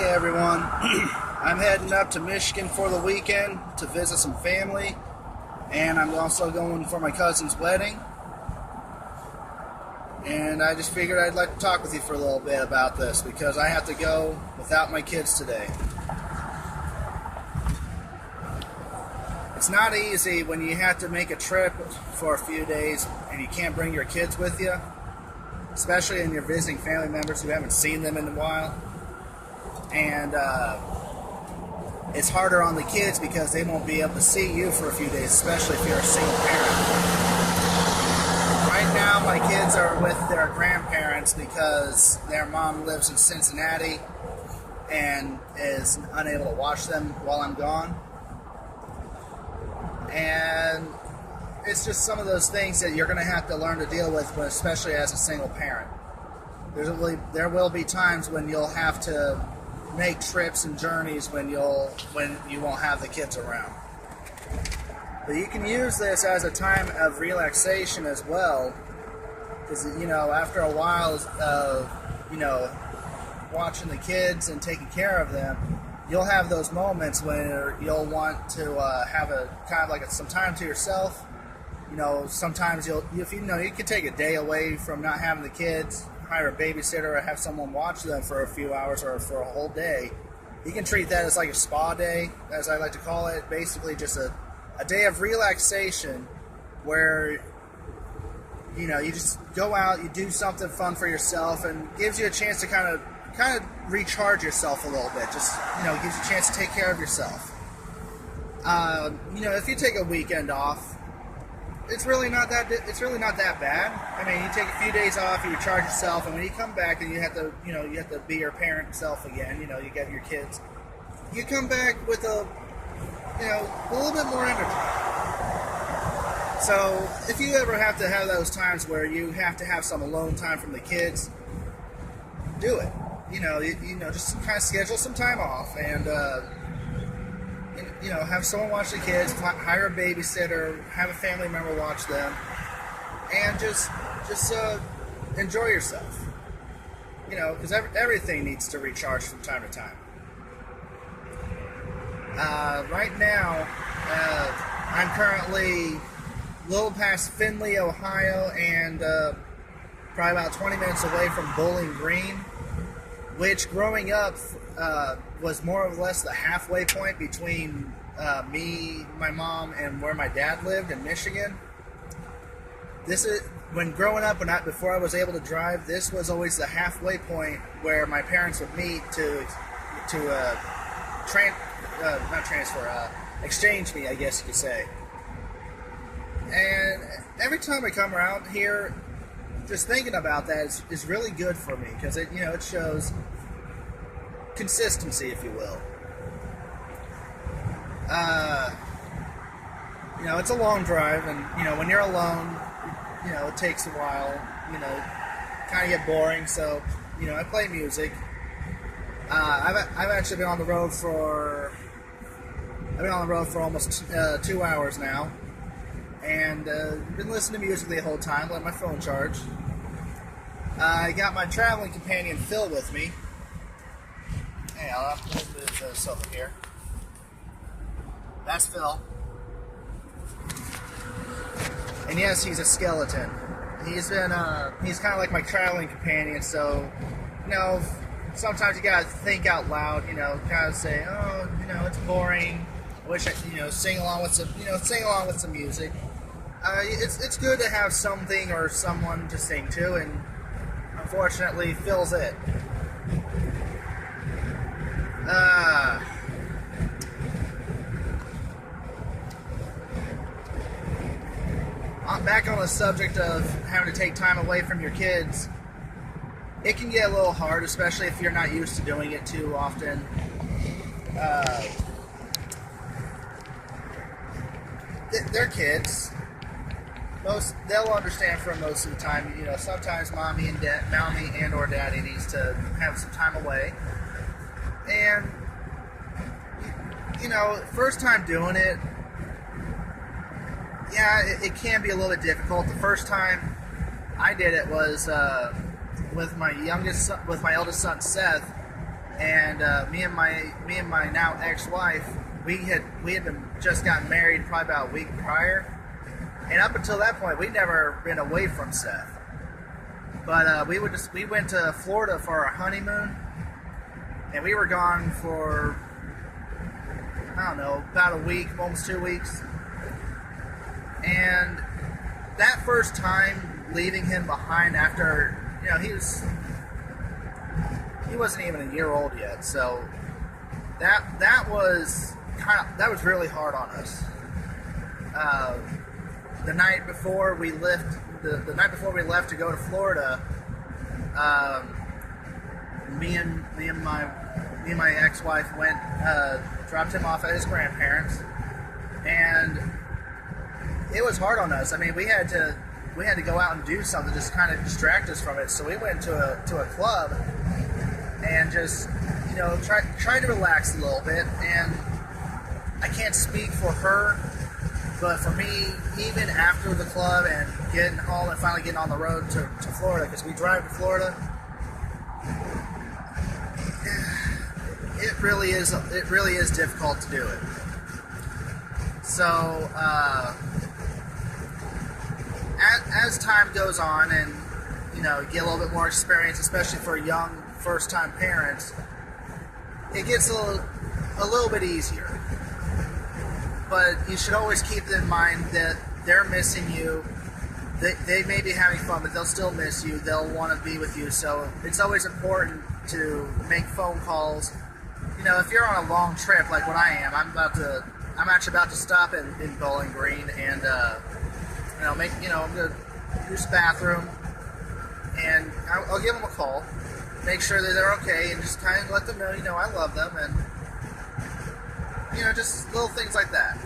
Hey everyone, I'm heading up to Michigan for the weekend to visit some family, and I'm also going for my cousin's wedding. And I just figured I'd like to talk with you for a little bit about this because I have to go without my kids today. It's not easy when you have to make a trip for a few days and you can't bring your kids with you, especially when you're visiting family members who haven't seen them in a while. And it's harder on the kids because they won't be able to see you for a few days, especially if you're a single parent. Right now, my kids are with their grandparents because their mom lives in Cincinnati and is unable to watch them while I'm gone. And it's just some of those things that you're going to have to learn to deal with, especially as a single parent. There will be times when you'll have to make trips and journeys when you won't have the kids around. But you can use this as a time of relaxation as well, because after a while of watching the kids and taking care of them, you'll have those moments where you'll want to have a kind of like some time to yourself. Sometimes you can take a day away from not having the kids, hire a babysitter, or have someone watch them for a few hours or for a whole day. You can treat that as like a spa day, as I like to call it. Basically, just a day of relaxation where you just go out, you do something fun for yourself, and gives you a chance to kind of recharge yourself a little bit. Just gives you a chance to take care of yourself. If you take a weekend off, it's really not that bad. I mean, you take a few days off, you recharge yourself, and when you come back and you have to be your parent self again. You get your kids. You come back with a little bit more energy. So if you ever have to have those times where you have to have some alone time from the kids, do it. Just kind of schedule some time off and have someone watch the kids, hire a babysitter, have a family member watch them, and just enjoy yourself. Because everything needs to recharge from time to time. Right now, I'm currently a little past Findlay, Ohio, and probably about 20 minutes away from Bowling Green, which growing up was more or less the halfway point between me, my mom, and where my dad lived in Michigan. This is when growing up, before I was able to drive, this was always the halfway point where my parents would meet to exchange me, I guess you could say. And every time I come around here, just thinking about that is really good for me because it shows consistency, if you will. It's a long drive, and when you're alone, it takes a while. Kind of get boring. So I play music. I've actually been on the road for almost 2 hours now, and been listening to music the whole time. Let my phone charge. I got my traveling companion Phil with me. Hey, I'll have to move this over here. That's Phil. And yes, he's a skeleton. He's kind of like my traveling companion, so, sometimes you gotta think out loud, kind of say, oh, it's boring. I wish I, sing along with some music. It's good to have something or someone to sing to, and unfortunately, Phil's it. Back on the subject of having to take time away from your kids, it can get a little hard, especially if you're not used to doing it too often. They're kids. They'll understand for most of the time. Sometimes mommy and or daddy needs to have some time away. And first time doing it, yeah, it can be a little bit difficult. The first time I did it was with my eldest son Seth, and me and my now ex-wife, we had been just gotten married probably about a week prior, and up until that point, we'd never been away from Seth. But we went to Florida for our honeymoon, and we were gone for, I don't know, about a week, almost 2 weeks. And that first time leaving him behind after, he wasn't even a year old yet, so that was really hard on us. The night before we left, the night before we left to go to Florida, me and my ex-wife went, dropped him off at his grandparents, and it was hard on us. I mean, we had to go out and do something, just kind of distract us from it. So we went to a club and just, try to relax a little bit. And I can't speak for her, but for me, even after the club and getting home and finally getting on the road to Florida, because we drive to Florida, it really is difficult to do it. So as time goes on, and you get a little bit more experience, especially for young first-time parents, it gets a little bit easier. But you should always keep in mind that they're missing you. They may be having fun, but they'll still miss you. They'll want to be with you. So it's always important to make phone calls. If you're on a long trip like what I am, I'm actually about to stop in Bowling Green, and I'm gonna use the bathroom, and I'll give them a call, make sure that they're okay, and just kind of let them know, I love them, and just little things like that.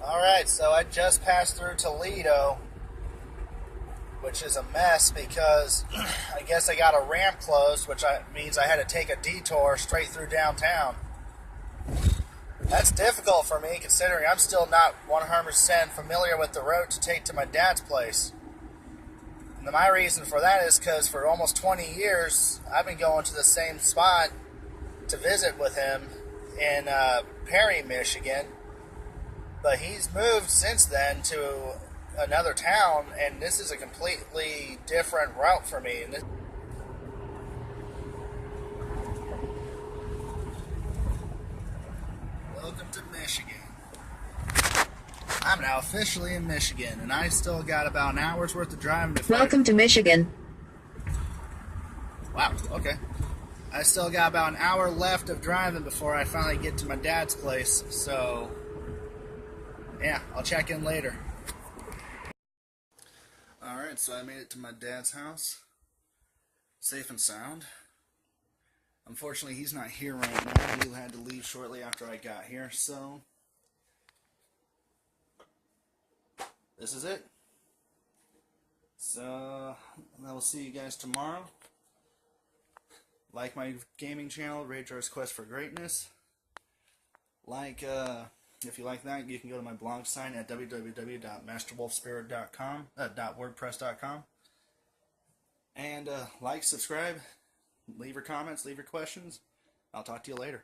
Alright, so I just passed through Toledo, which is a mess because I guess I got a ramp closed, which means I had to take a detour straight through downtown. That's difficult for me considering I'm still not 100% familiar with the route to take to my dad's place. And my reason for that is because for almost 20 years, I've been going to the same spot to visit with him in Perry, Michigan. But he's moved since then to another town, and this is a completely different route for me. And welcome to Michigan. I'm now officially in Michigan, and I still got about an hour's worth of driving before. Welcome to Michigan. Wow, okay. I still got about an hour left of driving before I finally get to my dad's place, so yeah, I'll check in later. Alright, so I made it to my dad's house, safe and sound. Unfortunately, he's not here right now. He had to leave shortly after I got here, so this is it. So I will see you guys tomorrow. Like my gaming channel, Ragear's Quest for Greatness. If you like that, you can go to my blog site at www.masterwolfspirit.com, and subscribe, leave your comments, leave your questions. I'll talk to you later.